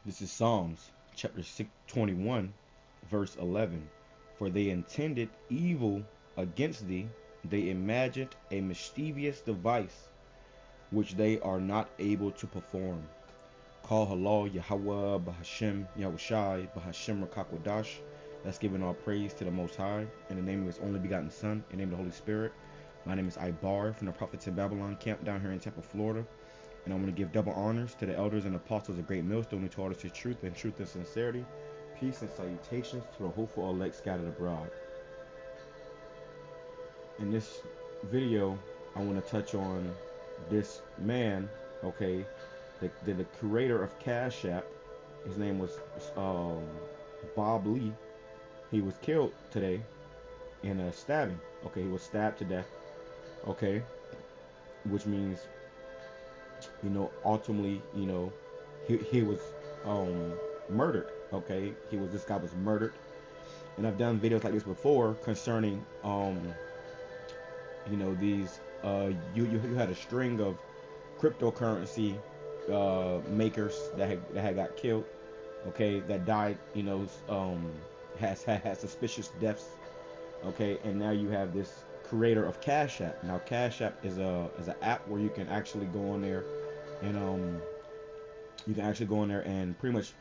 This is Psalms chapter 21, verse 11. For they intended evil against thee, they imagined a mischievous device which they are not able to perform. Call halal, YAHAWAH, BAHASHAM, YAHWASHI, BAHASHAM, QADASH. That's giving all praise to the Most High, in the name of His only begotten Son, in the name of the Holy Spirit. My name is Ibar from the Prophets in Babylon camp down here in Tampa, Florida. And I want to give double honors to the elders and apostles of Great Millstone who taught us the truth and sincerity. Peace and salutations to the hopeful elect scattered abroad. In this video, I want to touch on this man, okay, the creator of Cash App. His name was Bob Lee. He was killed today in a stabbing. Okay, he was stabbed to death. Okay, which means, ultimately, he was murdered. Okay, this guy was murdered, and I've done videos like this before concerning these you had a string of cryptocurrency makers that had got killed. Okay, that died. Has had suspicious deaths. Okay, and now you have this creator of Cash App. Now Cash App is an app where you can actually go on there and pretty much,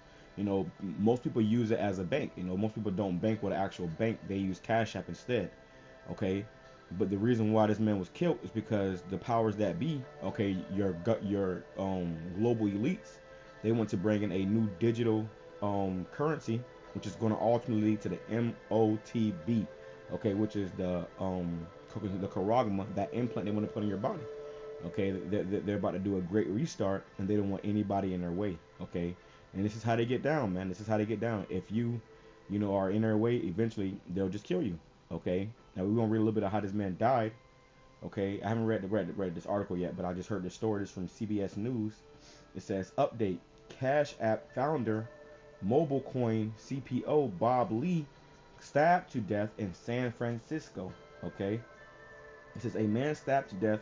most people use it as a bank. Most people don't bank with an actual bank, they use Cash App instead. Okay, but the reason why this man was killed is because the powers that be, okay, your global elites, they want to bring in a new digital currency, which is going to ultimately lead to the MOTB, okay, which is the charagma, that implant they want to put in your body. Okay, they're about to do a great restart, and they don't want anybody in their way. Okay, and this is how they get down, man. This is how they get down. If you are in their way, eventually they'll just kill you. Okay, now we're gonna read a little bit of how this man died. Okay, I haven't read this article yet, but I just heard the story. This from CBS News. It says, update: Cash App founder, mobile coin CPO Bob Lee stabbed to death in San Francisco. Okay, it says a man stabbed to death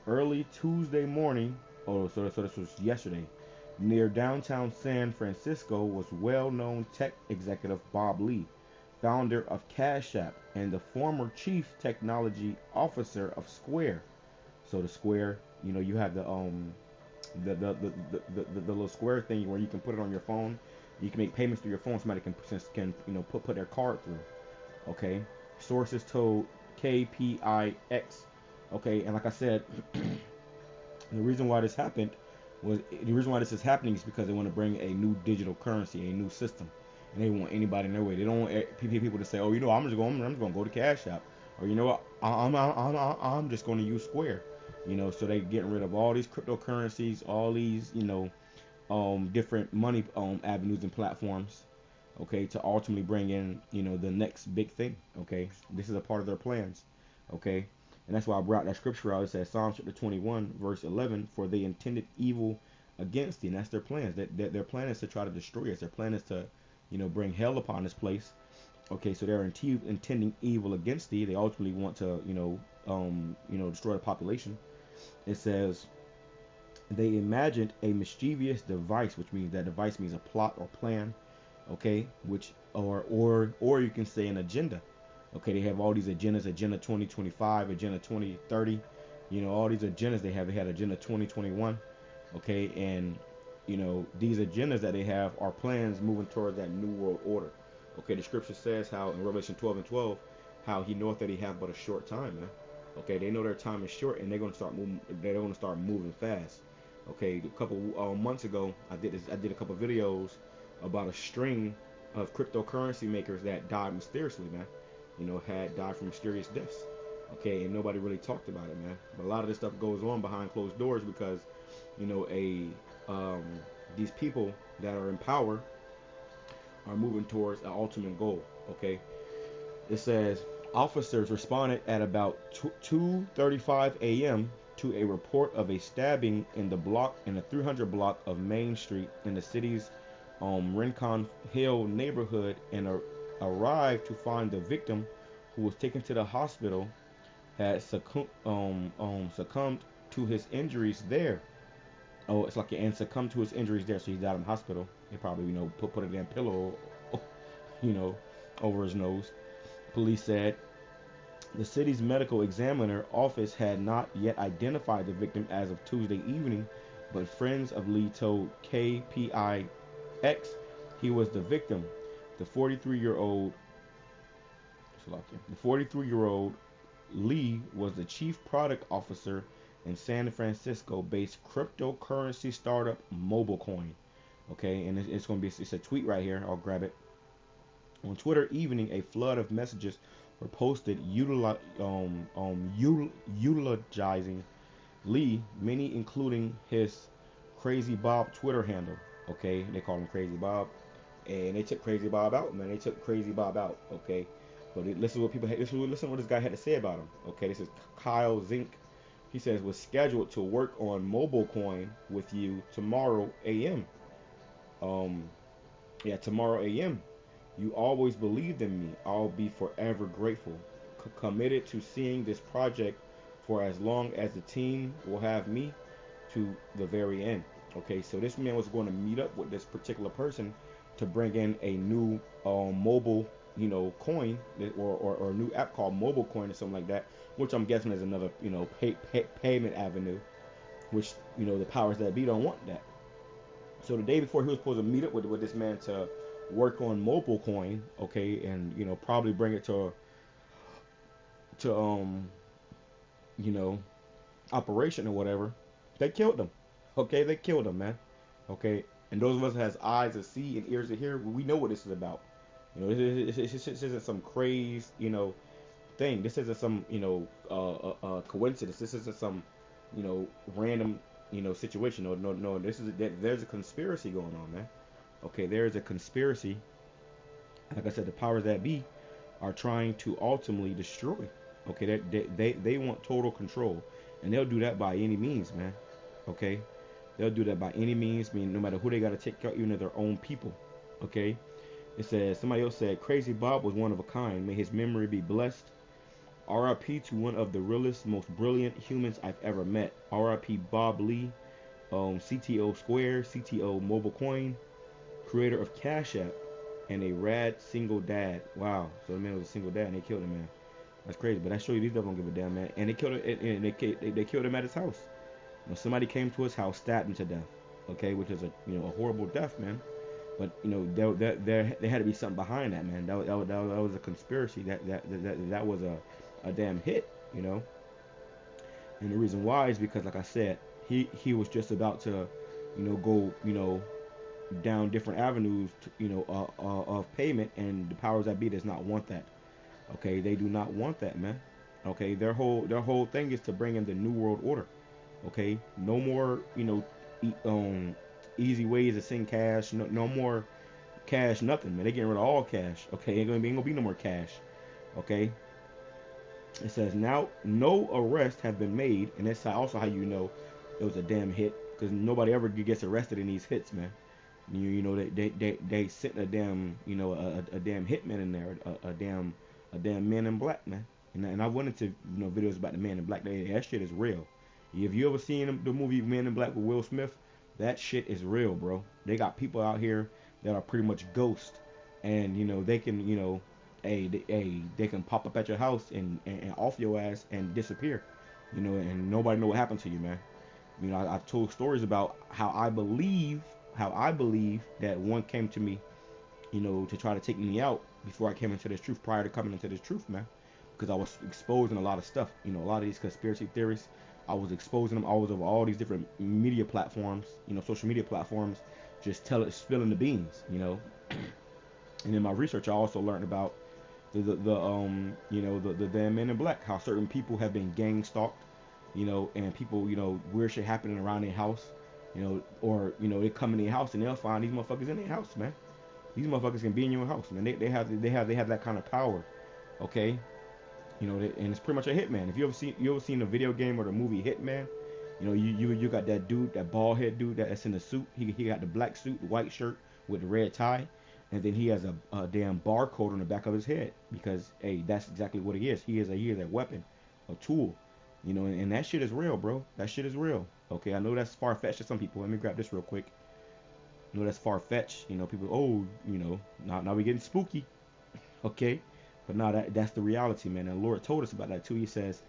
early Tuesday morning. Oh, so this was yesterday. Near downtown San Francisco was well-known tech executive Bob Lee, founder of Cash App and the former chief technology officer of Square. So the Square, you have the little Square thing where you can put it on your phone. You can make payments through your phone. Somebody can put their card through. Okay. Sources told KPIX. Okay, and like I said, the reason why this is happening is because they want to bring a new digital currency, a new system, and they don't want anybody in their way. They don't want people to say, "Oh, I'm just going to go to Cash App," or what, I'm just going to use Square. So they getting rid of all these cryptocurrencies, all these different money avenues and platforms. Okay, to ultimately bring in the next big thing. Okay, this is a part of their plans. Okay. And that's why I brought that scripture out. It says Psalms chapter 21, verse 11, for they intended evil against thee. And that's their plans. Their plan is to try to destroy us. Their plan is to, bring hell upon this place. Okay, so they're intending evil against thee. They ultimately want to, destroy the population. It says they imagined a mischievous device, which means that device means a plot or plan. Okay, which or you can say an agenda. Okay, they have all these agendas, Agenda 2025, Agenda 2030, all these agendas they have. They had Agenda 2021, okay, and, these agendas that they have are plans moving towards that new world order. Okay, the scripture says how in Revelation 12 and 12, how he knoweth that he have but a short time, man. Okay, they know their time is short, and they're going to start moving. They're going to start moving fast. Okay, a couple months ago, I did a couple videos about a string of cryptocurrency makers that died mysteriously, man. Had died from mysterious deaths. Okay, and nobody really talked about it, man. But a lot of this stuff goes on behind closed doors because, these people that are in power are moving towards an ultimate goal. Okay, it says officers responded at about 2:35 a.m. to a report of a stabbing in the 300 block of Main Street in the city's Rincon Hill neighborhood, and arrived to find the victim, who was taken to the hospital, had succumbed to his injuries there. Oh, it's like, and succumbed to his injuries there, so he's out in the hospital. They probably, put a damn pillow, you know, over his nose. Police said the city's medical examiner office had not yet identified the victim as of Tuesday evening, but friends of Lee told KPIX he was the victim. The 43-year-old, the 43-year-old Lee was the chief product officer in San Francisco-based cryptocurrency startup MobileCoin. Okay, and it's going to be, it's a tweet right here. I'll grab it. On Twitter evening, a flood of messages were posted eulogizing Lee, many including his Crazy Bob Twitter handle. Okay, they call him Crazy Bob, and they took Crazy Bob out, man. They took Crazy Bob out. Okay, but listen what listen what this guy had to say about him. Okay, this is Kyle Zink. He says was scheduled to work on MobileCoin with you tomorrow a.m. Tomorrow a.m. You always believed in me. I'll be forever grateful. Committed to seeing this project for as long as the team will have me to the very end. Okay, so this man was going to meet up with this particular person to bring in a new mobile, coin, or a new app called MobileCoin or something like that, which I'm guessing is another, payment avenue, which, the powers that be don't want that. So the day before he was supposed to meet up with this man to work on MobileCoin, okay, and probably bring it to operation or whatever, they killed him. Okay, they killed him, man. Okay, and those of us that has eyes to see and ears to hear, we know what this is about. This isn't some crazy, thing. This isn't some, coincidence. This isn't some, random, situation. No. There's a conspiracy going on, man. Okay, there is a conspiracy. Like I said, the powers that be are trying to ultimately destroy. Okay, they want total control, and they'll do that by any means, man. Okay, they'll do that by any means. I mean, no matter who they got to take out, even their own people. Okay, it says somebody else said Crazy Bob was one of a kind. May his memory be blessed. R.I.P. to one of the realest, most brilliant humans I've ever met. R.I.P. Bob Lee, CTO Square, CTO MobileCoin, creator of Cash App, and a rad single dad. Wow, so the man was a single dad and they killed him, man. That's crazy, but I show you these devils don't give a damn, man. And they killed him, and they killed him at his house. Somebody came to his house, stabbed him to death. Okay, which is a horrible death, man. But there had to be something behind that, man. That was a conspiracy. That was a damn hit, And the reason why is because, like I said, he was just about to, go, down different avenues, of payment, and the powers that be does not want that. Okay, they do not want that, man. Okay, their whole thing is to bring in the new world order. Okay, no more, easy ways to send cash. No more cash, nothing, man. They getting rid of all cash. Okay, ain't gonna be no more cash. Okay. It says now no arrests have been made, and that's also how you know it was a damn hit, because nobody ever gets arrested in these hits, man. They sent a damn a damn hitman in there, a damn man in black, man. And I went into videos about the man in black. That shit is real. If you ever seen the movie Man in Black with Will Smith, that shit is real, bro. They got people out here that are pretty much ghosts, and they can they can pop up at your house and off your ass and disappear, and nobody know what happened to you, man. I've told stories about how I believe that one came to me, to try to take me out before I came into this truth, prior to coming into this truth, man, because I was exposing a lot of stuff, a lot of these conspiracy theories. I was exposing them. I was over all these different media platforms, social media platforms, just spilling the beans, And in my research, I also learned about the damn men in black, how certain people have been gang stalked, and people, weird shit happening around their house, or they come in their house and they'll find these motherfuckers in their house, man. These motherfuckers can be in your house, man. They have that kind of power, okay. And it's pretty much a hitman. If you ever seen a video game or the movie Hitman, you got that dude, that bald head dude that's in the suit. He got the black suit, the white shirt with the red tie, and then he has a damn barcode on the back of his head, because hey, that's exactly what he is. He is a weapon, a tool. You know, and that shit is real, bro. That shit is real. Okay, I know that's far fetched to some people. Let me grab this real quick. I know that's far fetched. You know, people, oh, you know, now we getting spooky. Okay, but no, that's the reality, man. And the Lord told us about that too. He says,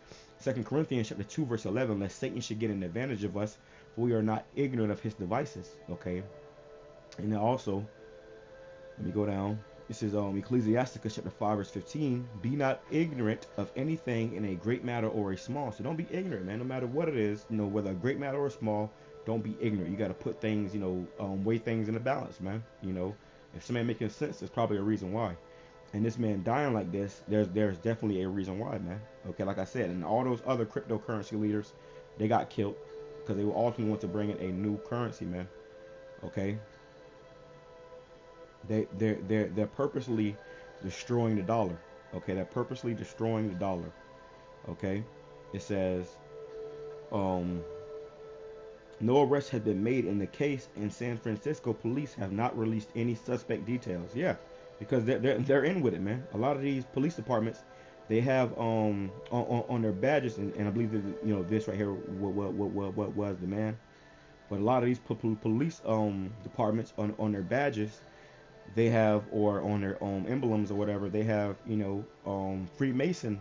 2 Corinthians chapter 2 verse 11, lest Satan should get an advantage of us, for we are not ignorant of his devices. Okay, and then also, let me go down. This is Ecclesiasticus chapter 5 verse 15. Be not ignorant of anything in a great matter or a small. So don't be ignorant, man. No matter what it is, you know, whether a great matter or small, don't be ignorant. You got to put things, you know, weigh things in the balance, man. You know, if something making sense, there's probably a reason why. And this man dying like this, there's definitely a reason why, man. Okay, like I said, and all those other cryptocurrency leaders, they got killed because they ultimately want to bring in a new currency, man. Okay, they're purposely destroying the dollar. Okay, they're purposely destroying the dollar. Okay, it says, um, no arrest has been made in the case, and San Francisco police have not released any suspect details. Yeah, because they're in with it, man. A lot of these police departments, they have on their badges, and I believe that, you know, this right here, what was the man? But a lot of these police departments on their badges, they have, or on their emblems or whatever, they have, you know, Freemason.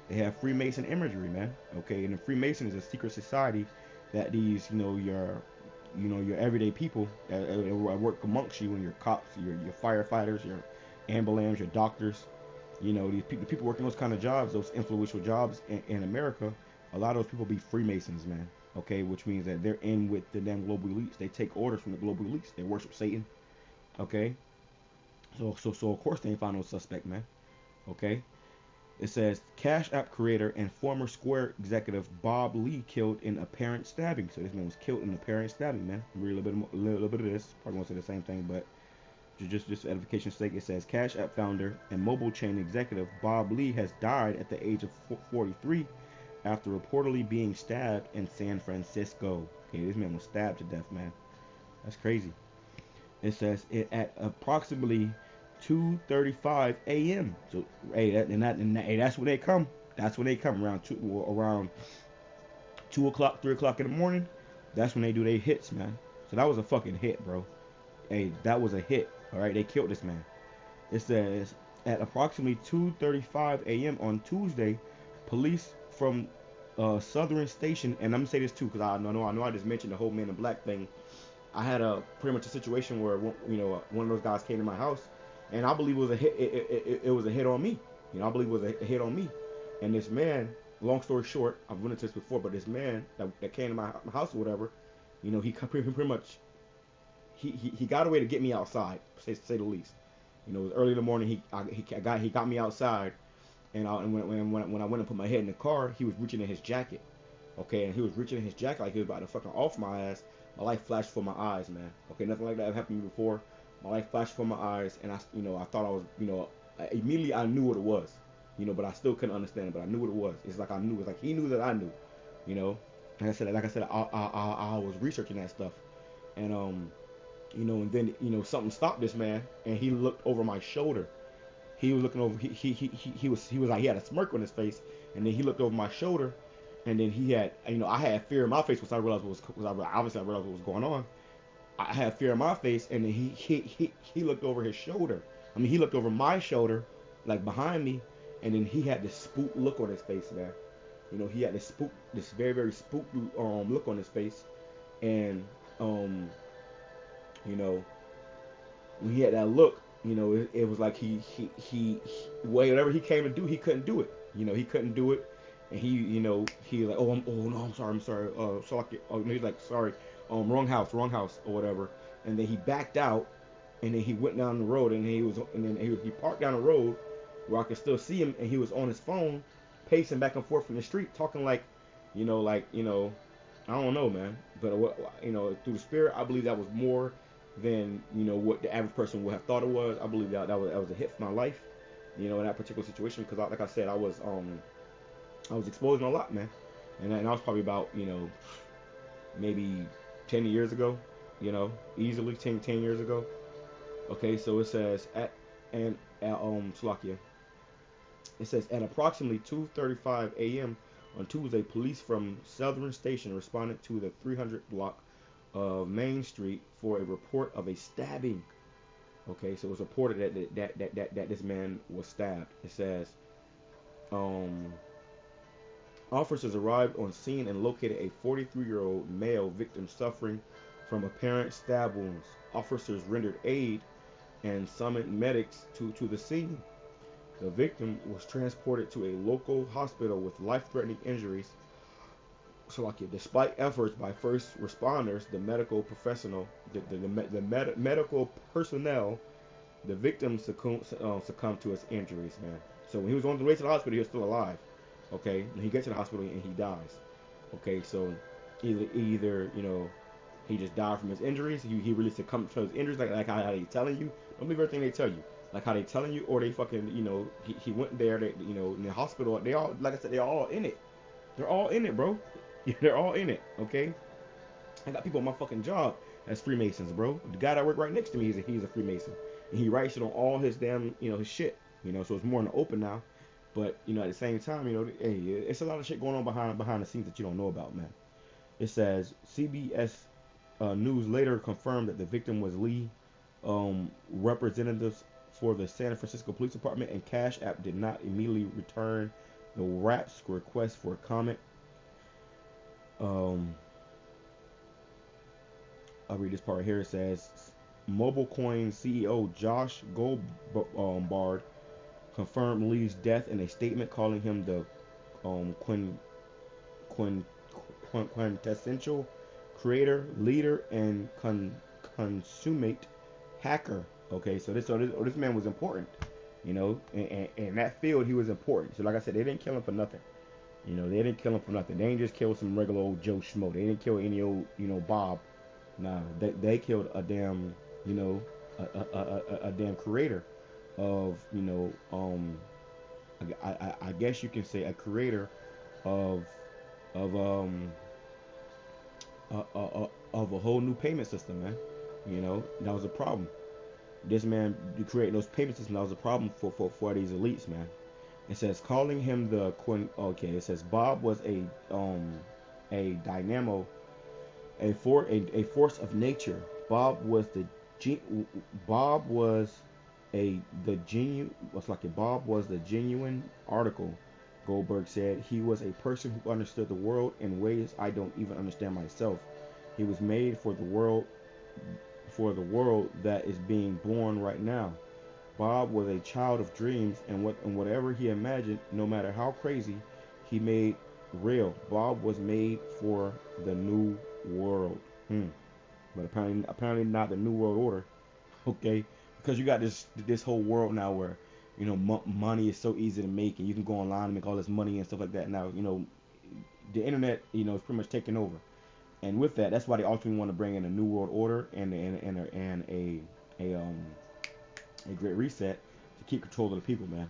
They have Freemason imagery, man. Okay, and the Freemason is a secret society that these, your everyday people that work amongst you, and your cops, your firefighters, your ambulance, your doctors, you know, these people working those kind of jobs, those influential jobs in America. A lot of those people be Freemasons, man. Okay, which means that they're in with the damn global elites. They take orders from the global elites. They worship Satan. Okay, so of course they ain't found no suspect, man. Okay. It says Cash App creator and former Square executive Bob Lee killed in apparent stabbing. So this man was killed in apparent stabbing, man. Read a little bit of this. Probably won't say the same thing, but just for edification's sake, it says Cash App founder and mobile chain executive Bob Lee has died at the age of 43 after reportedly being stabbed in San Francisco. Okay, this man was stabbed to death, man. That's crazy. It says it at approximately 2:35 a.m. So hey, hey, that's when they come. That's when they come around 2 o'clock, 3 o'clock in the morning. That's when they do their hits, man. So that was a fucking hit, bro. Hey, that was a hit. All right, they killed this man. It says at approximately 2:35 a.m. on Tuesday, police from Southern Station, and I'm gonna say this too because I know I just mentioned the whole Man in Black thing. I had a pretty much a situation where, you know, one of those guys came to my house, and I believe it was a hit. It was a hit on me. You know, I believe it was a hit on me. And this man, long story short, I've went into this before, but this man that came to my house or whatever, you know, he pretty much he got away to get me outside, say the least. You know, it was early in the morning. He got me outside, and when I went and put my head in the car, he was reaching in his jacket. Okay, and he was reaching in his jacket like he was about to fucking off my ass. My life flashed before my eyes, man. Okay, nothing like that had happened to me before. My life flashed before my eyes, and I thought I was, immediately I knew what it was, but I still couldn't understand it, but I knew what it was. It's like I knew. It's like he knew that I knew, you know. Like I said, I was researching that stuff, and and then something stopped this man, and he looked over my shoulder. He was looking over. He was like he had a smirk on his face, and then he looked over my shoulder. And then he had, I had fear in my face once I realized obviously I realized what was going on. I had fear in my face, and then he looked over his shoulder. I mean, he looked over my shoulder, like behind me, and then he had this spooked look on his face, man. He had this very very spooked look on his face, and when he had that look, it was like he whatever he came to do, he couldn't do it. He couldn't do it. And he was like, I'm sorry. He's like, sorry, wrong house, or whatever. And then he backed out, and then he went down the road, and then he parked down the road where I could still see him, and he was on his phone, pacing back and forth from the street, talking like, I don't know, man. But through the spirit, I believe that was more than what the average person would have thought it was. I believe that was a hit for my life, in that particular situation, because like I said, I was exposing a lot, man, and that was probably about maybe 10 years ago, easily 10 years ago. Okay, so it says Slovakia. It says at approximately 2:35 a.m. On Tuesday, police from Southern Station responded to the 300 block of Main Street for a report of a stabbing. Okay, so it was reported that this man was stabbed. It says, um, officers arrived on scene and located a 43-year-old male victim suffering from apparent stab wounds. Officers rendered aid and summoned medics to the scene. The victim was transported to a local hospital with life-threatening injuries. So, like, despite efforts by first responders, the medical professional, medical personnel, the victim succumbed to his injuries, man. So when he was on the way to the hospital, he was still alive. Okay, and he gets to the hospital and he dies. Okay, so either he just died from his injuries. He really succumbed to his injuries, like how they telling you. Don't believe everything they tell you. Like how they telling you, or they fucking, he went there. They, in the hospital. They all, like I said, they're all in it. They're all in it, bro. They're all in it. Okay. I got people on my fucking job as Freemasons, bro. The guy that worked right next to me, he's a Freemason, and he writes it on all his damn, his shit. So it's more in the open now. But at the same time, hey, it's a lot of shit going on behind the scenes that you don't know about, man. It says CBS News later confirmed that the victim was Lee. Representatives for the San Francisco Police Department and Cash App did not immediately return the rap's request for comment. I'll read this part right here. It says MobileCoin CEO Josh Goldbard confirmed Lee's death in a statement, calling him the quintessential creator, leader, and consummate hacker. Okay, so this man was important, in that field he was important. So like I said, they didn't kill him for nothing. They didn't kill him for nothing. They didn't just kill some regular old Joe Schmo. They didn't kill any old, Bob. Nah, they killed a damn, a damn creator of, I guess you can say a creator of a whole new payment system, man. That was a problem. This man creating those payment systems, that was a problem for these elites, man. It says calling him the okay. It says Bob was a dynamo, a force of nature. Bob was the genuine article. Goldberg said he was a person who understood the world in ways I don't even understand myself. He was made for the world that is being born right now. Bob was a child of dreams, and whatever he imagined, no matter how crazy, he made real. Bob was made for the new world. But apparently not the new world order. Okay, because you got this whole world now where money is so easy to make, and you can go online and make all this money and stuff like that. Now the internet is pretty much taking over, and with that, that's why they ultimately want to bring in a new world order and a great reset to keep control of the people, man.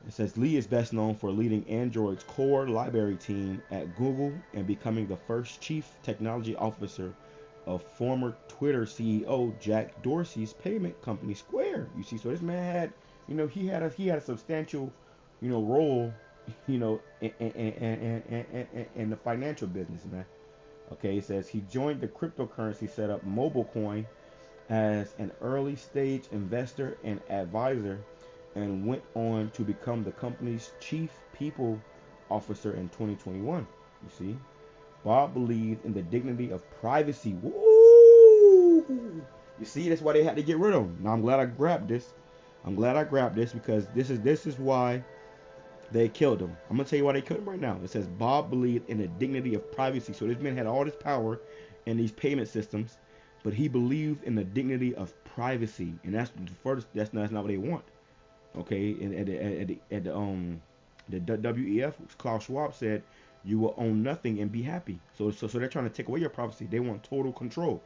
It says Lee is best known for leading Android's core library team at Google and becoming the first chief technology officer of former Twitter CEO Jack Dorsey's payment company Square. You see, so this man had, he had a substantial, role, in the financial business, man. Okay, it says he joined the cryptocurrency setup MobileCoin as an early stage investor and advisor, and went on to become the company's chief people officer in 2021. You see, Bob believed in the dignity of privacy. Woo! You see, that's why they had to get rid of him. Now I'm glad I grabbed this. Because this is why they killed him. I'm gonna tell you why they killed him right now. It says Bob believed in the dignity of privacy. So this man had all this power in these payment systems, but he believed in the dignity of privacy, and that's not what they want. Okay, and at the WEF, Klaus Schwab said, "You will own nothing and be happy." So they're trying to take away your privacy. They want total control.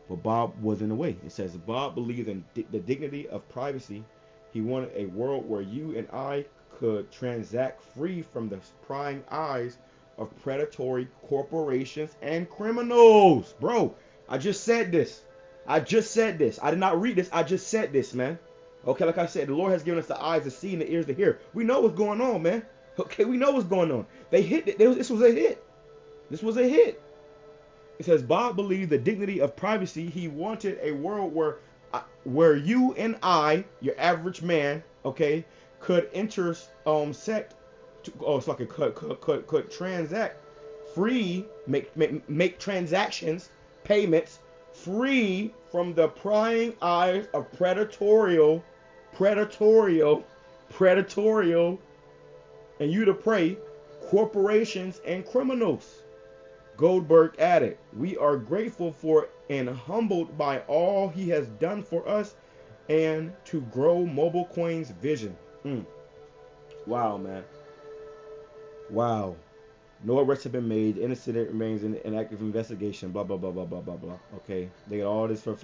But Bob was in the way. It says Bob believed in the dignity of privacy. He wanted a world where you and I could transact free from the prying eyes of predatory corporations and criminals. Bro, I just said this. I did not read this. I just said this, man. Okay, like I said, the Lord has given us the eyes to see and the ears to hear. We know what's going on, man. Okay, we know what's going on. They hit it. This was a hit. This was a hit. It says Bob believed the dignity of privacy. He wanted a world where you and I, your average man, okay, could intersect, so I could transact free, make transactions, payments free from the prying eyes of predatorial, and you to pray, corporations and criminals. Goldberg added, we are grateful for and humbled by all he has done for us and to grow Mobile Coin's vision. Wow, man. Wow. No arrests have been made. Incident remains in active investigation. Blah, blah, blah, blah, blah, blah, blah. Okay. They got all this for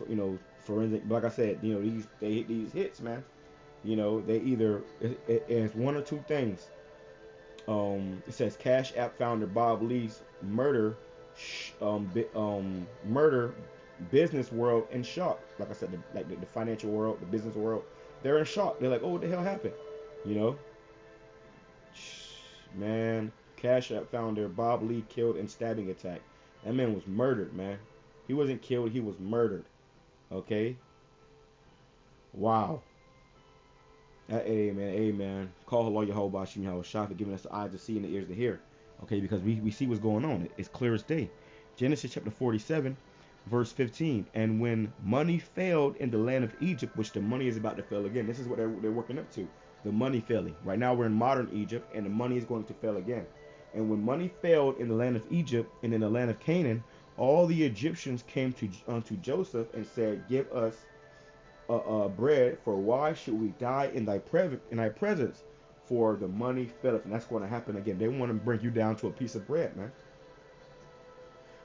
forensic. Like I said, they hit these hits, man. They either, it's one or two things. It says Cash App founder Bob Lee's murder business world in shock. Like I said, the financial world, the business world, they're in shock. They're like, oh, what the hell happened? Man, Cash App founder Bob Lee killed in stabbing attack. That man was murdered, man. He wasn't killed, he was murdered. Okay? Wow. Amen. Call Allah YAHAWASHI for giving us the eyes to see and the ears to hear. Okay, because we see what's going on. It's clear as day. Genesis chapter 47, verse 15. And when money failed in the land of Egypt, which the money is about to fail again. This is what they're working up to. The money failing. Right now we're in modern Egypt, and the money is going to fail again. And when money failed in the land of Egypt and in the land of Canaan, all the Egyptians came unto Joseph and said, give us bread, for why should we die in thy presence? For the money faileth. And that's going to happen again. They want to bring you down to a piece of bread, man.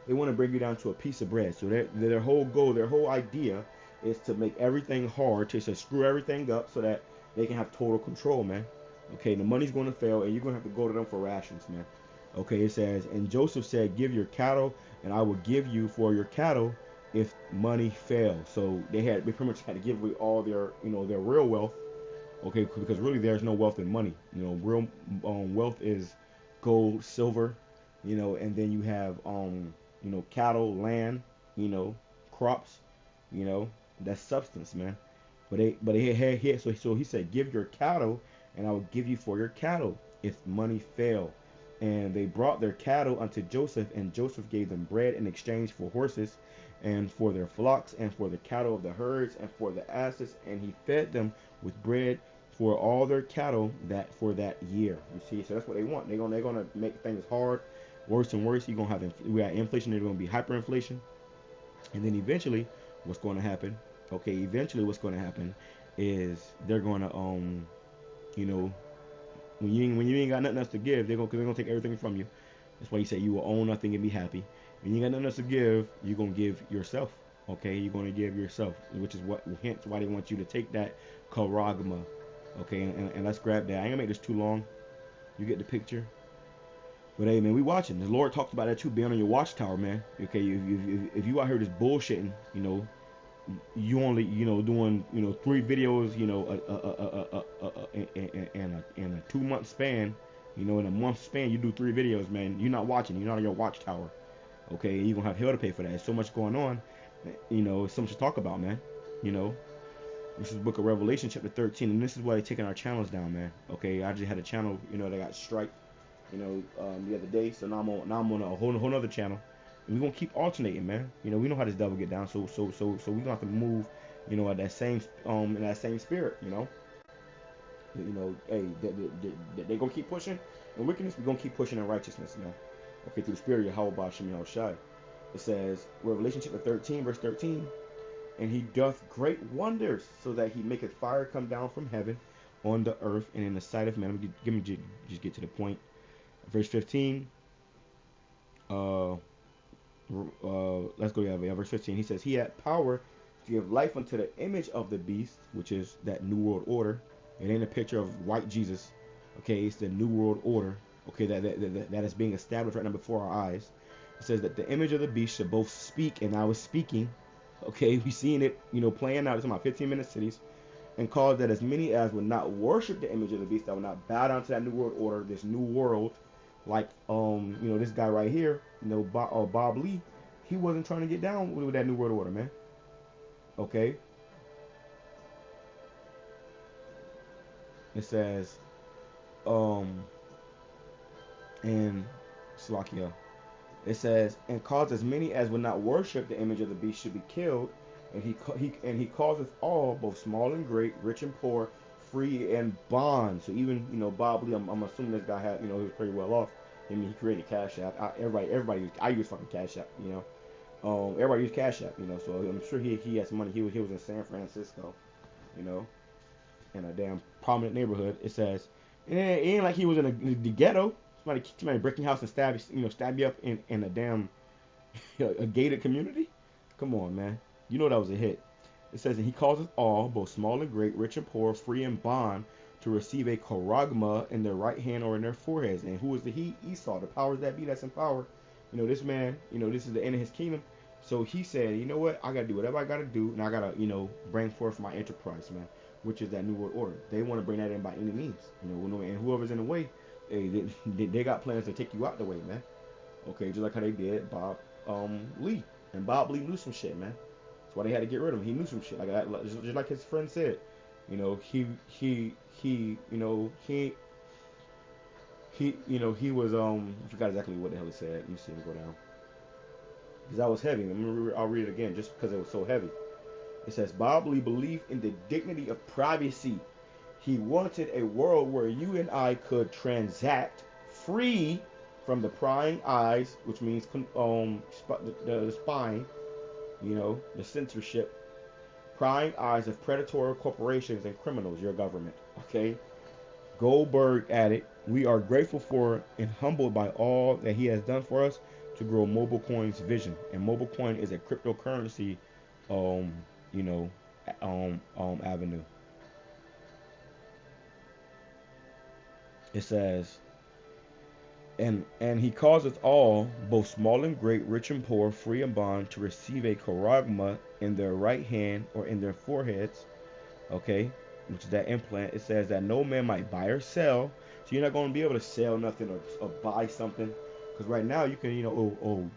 They want to bring you down to a piece of bread. So their whole goal, their whole idea is to make everything hard, to screw everything up so that they can have total control, man. Okay, the money's going to fail, and you're going to have to go to them for rations, man. Okay, it says, and Joseph said, give your cattle, and I will give you for your cattle if money fails. So they pretty much had to give away all their, their real wealth. Okay, because really there's no wealth in money. Real wealth is gold, silver, and then you have cattle, land, crops, that's substance, man. So he said, give your cattle, and I will give you for your cattle if money fail. And they brought their cattle unto Joseph, and Joseph gave them bread in exchange for horses, and for their flocks, and for the cattle of the herds, and for the asses, and he fed them with bread for all their cattle for that year. You see, so that's what they want. They're gonna make things hard, worse and worse. We got inflation. There's gonna be hyperinflation, and then eventually, what's going to happen? Okay, what's going to happen is they're gonna when you ain't got nothing else to give, they're gonna take everything from you. That's why he said you will own nothing and be happy. When you got nothing else to give, you're gonna give yourself. Okay, you're gonna give yourself, which is hence why they want you to take that charagma. Okay, and let's grab that. I ain't gonna make this too long. You get the picture. But hey, man, we watching. The Lord talks about that too, being on your watchtower, man. Okay, if you out here just bullshitting, you only doing 3 videos, in a 2-month span, in a month span you do 3 videos, man. You're not watching. You're not on your watchtower. Okay, you're gonna have hell to pay for that. There's so much going on. So much to talk about, man. This is the book of Revelation chapter 13, and this is why they're taking our channels down, man. Okay, I just had a channel, that got striked, the other day. So now I'm on a whole other channel. And we're gonna keep alternating, man. We know how this devil get down. So we're gonna have to move, at that same in that same spirit, Hey, they gonna keep pushing in wickedness. We're gonna keep pushing in righteousness, man. Okay, through the spirit of YAHAWASHI. It says, Revelation chapter 13, verse 13, and he doth great wonders, so that he maketh fire come down from heaven on the earth and in the sight of men. Just get to the point. Verse 15. Let's go to verse 15. He says, he had power to give life unto the image of the beast, which is that New World Order. It ain't a picture of white Jesus. Okay, it's the New World Order. Okay, that is being established right now before our eyes. It says that the image of the beast shall both speak, and I was speaking. Okay, we seeing it, playing out. It's about 15-minute cities. and cause that as many as would not worship the image of the beast, that would not bow down to that new world order, this new world, like this guy right here, Bob Lee, he wasn't trying to get down with that new world order, man. Okay. It says, in Slovakia, it says, and cause as many as would not worship the image of the beast should be killed, and he causeth all, both small and great, rich and poor, free and bond. So even Bob Lee, I'm assuming this guy had he was pretty well off. I mean, he created Cash App. I use fucking Cash App. Everybody use Cash App. So I'm sure he has money. He was in San Francisco, in a damn prominent neighborhood. It says it ain't like he was in the ghetto. Somebody break your house and stab you up in a damn a gated community. Come on, man. You know that was a hit. It says that he causes all, both small and great, rich and poor, free and bond, to receive a charagma in their right hand or in their foreheads. And who is the he? Esau, the powers that be that's in power. This man, this is the end of his kingdom. So he said, you know what? I got to do whatever I got to do, and I got to, bring forth my enterprise, man, which is that New World Order. They want to bring that in by any means. And whoever's in the way, they got plans to take you out the way, man. Okay, just like how they did Bob Lee. And Bob Lee knew some shit, man. That's why they had to get rid of him. He knew some shit, like that, just like his friend said. He was I forgot exactly what the hell he said. Let me see him go down. Because that was heavy. I'll read it again just because it was so heavy. It says, Bob Lee believed in the dignity of privacy. He wanted a world where you and I could transact free from the prying eyes, which means the spying, the censorship, prying eyes of predatory corporations and criminals, your government. Okay? Goldberg added, we are grateful for and humbled by all that he has done for us to grow Mobile Coin's vision. And Mobile Coin is a cryptocurrency, avenue. It says, and he causeth all, both small and great, rich and poor, free and bond, to receive a charagma in their right hand or in their foreheads, okay, which is that implant. It says that no man might buy or sell. So you're not going to be able to sell nothing or buy something, because right now you can, yeah, you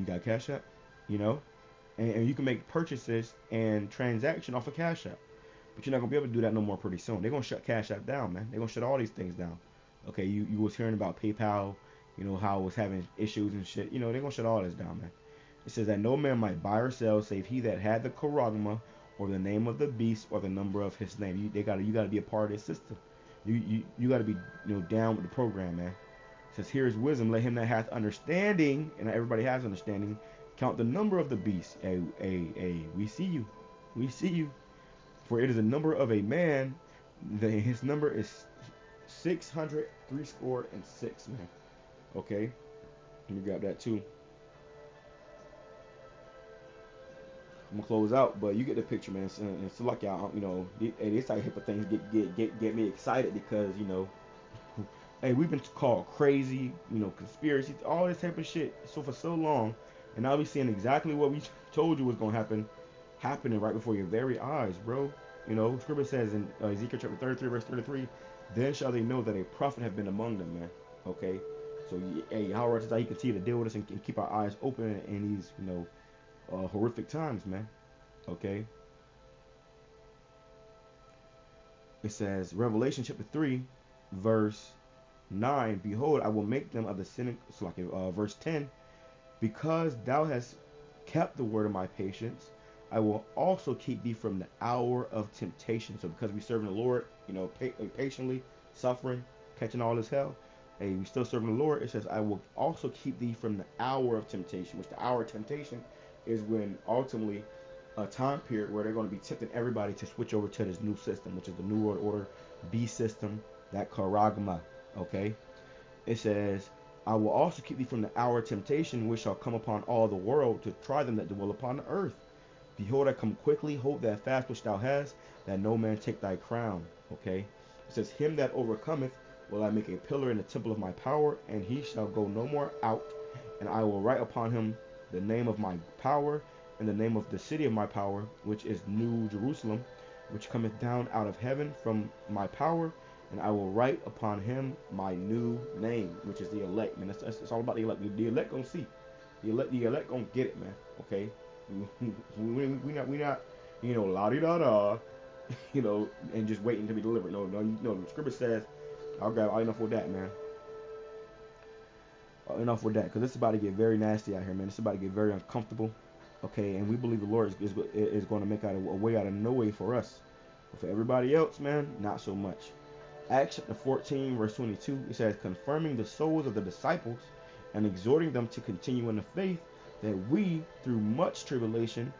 got Cash App, and you can make purchases and transaction off of Cash App, but you're not going to be able to do that no more pretty soon. They're going to shut Cash App down, man. They're going to shut all these things down. Okay, you was hearing about PayPal, how it was having issues and shit. They're going to shut all this down, man. It says that no man might buy or sell save he that had the charagma or the name of the beast or the number of his name. You got to be a part of this system. You got to be down with the program, man. It says, here is wisdom, let him that hath understanding, and everybody has understanding, count the number of the beast. We see you. We see you. For it is the number of a man, his number is 606, man. Okay, let me grab that too. I'm gonna close out, but you get the picture, man. And so like y'all, these type of things get me excited because hey, we've been called crazy, conspiracy, all this type of shit, so for so long, and now we seeing exactly what we told you was gonna happen, happening right before your very eyes, bro. Scripture says in Ezekiel chapter 33, verse 33, then shall they know that a prophet have been among them, man. Okay, so hey, how is that he continue to deal with us and keep our eyes open in these, horrific times, man. Okay. It says, Revelation chapter 3, verse 9, behold, I will make them of the sin, verse 10, because thou hast kept the word of my patience, I will also keep thee from the hour of temptation. So because we serving the Lord, patiently, suffering, catching all this hell, hey, we still serving the Lord. It says, I will also keep thee from the hour of temptation, which the hour of temptation is when ultimately a time period where they're going to be tempting everybody to switch over to this new system, which is the New World Order B system, that charagma. Okay, it says, I will also keep thee from the hour of temptation which shall come upon all the world to try them that dwell upon the earth. Behold, I come quickly, hold that fast which thou hast, that no man take thy crown. Okay, it says, him that overcometh will I make a pillar in the temple of my power, and he shall go no more out, and I will write upon him the name of my power and the name of the city of my power, which is New Jerusalem, which cometh down out of heaven from my power, and I will write upon him my new name, which is the elect, man. It's all about the elect. The elect gonna see. The elect gonna get it, man. Okay, we not, la di da da, and just waiting to be delivered. No, the scripture says, I'll grab all enough with that, man. Enough with that, because it's about to get very nasty out here, man. It's about to get very uncomfortable. Okay, and we believe the Lord is going to make out a way out of no way for us. But for everybody else, man, not so much. Acts chapter 14, verse 22, it says, confirming the souls of the disciples and exhorting them to continue in the faith, that we through much tribulation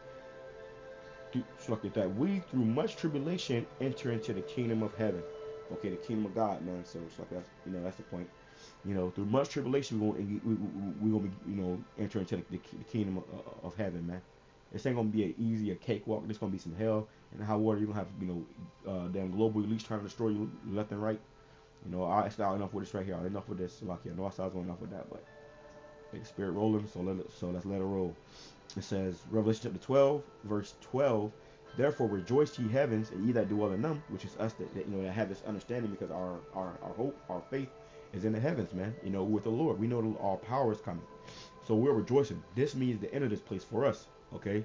enter into the kingdom of heaven. Okay, the kingdom of God, man. So it's like that's the point. Through much tribulation, we're gonna be, enter into the kingdom of heaven, man. This ain't gonna be an easy a cakewalk. This gonna be some hell. And how water you gonna have, damn global elites trying to destroy you left and right. I start enough with this right here. Enough with this. Lucky, I know I started going enough with that, but the spirit rolling. So let's let it roll. It says Revelation chapter 12, verse 12. Therefore rejoice ye heavens, and ye that dwell in them, which is us that have this understanding, because our hope, our faith is in the heavens, man. With the Lord, we know our power is coming, so we're rejoicing. This means the end of this place for us, okay?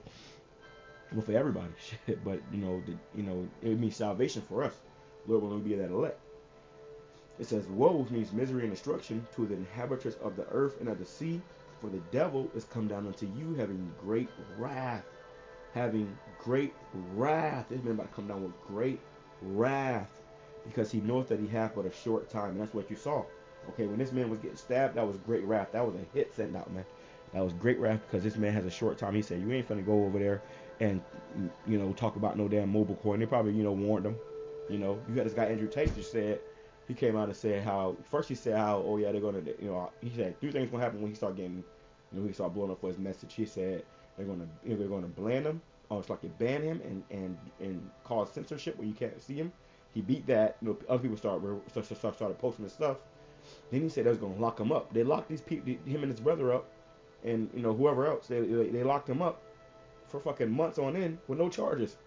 Well, for everybody, shit. But it means salvation for us. Lord will be that elect. It says, woe means misery and destruction to the inhabitants of the earth and of the sea, for the devil is come down unto you, having great wrath. Having great wrath. This man about to come down with great wrath, because he knoweth that he hath but a short time. And that's what you saw. Okay, when this man was getting stabbed, that was great wrath. That was a hit sent out, man. That was great wrath, because this man has a short time. He said, you ain't finna go over there and talk about no damn mobile coin. They probably warned him. You got this guy Andrew Tate just said, he came out and said how, first he said how, oh yeah, they're gonna, he said 3 things gonna happen when he start getting, he start blowing up for his message. He said they're gonna blame him, or it's like they ban him and cause censorship when you can't see him. He beat that. Other people started posting his stuff. Then he said they was gonna lock him up. They locked these people, him and his brother up, and whoever else. They locked him up for fucking months on end with no charges.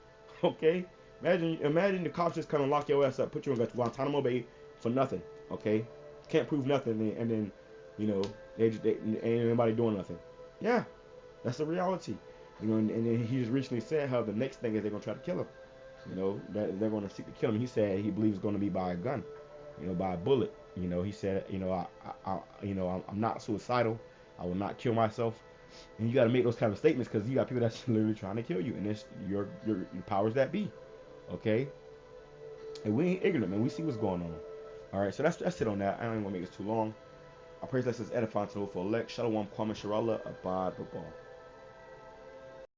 Okay, imagine the cops just come and lock your ass up, put you in Guantanamo Bay for nothing. Okay, can't prove nothing, and then they ain't anybody doing nothing. Yeah, that's the reality. And then he just recently said how the next thing is they're gonna try to kill him. That they're gonna seek to kill him. He said he believes it's gonna be by a gun, by a bullet. He said, I'm not suicidal. I will not kill myself. And you got to make those kind of statements, because you got people that's literally trying to kill you, and it's your powers that be. Okay, and we ain't ignorant, man. We see what's going on. All right, so that's it on that. I don't even want to make this too long. I praise that says edifying to the for elect. Shalom, Kwame Sharala, Abad Babal.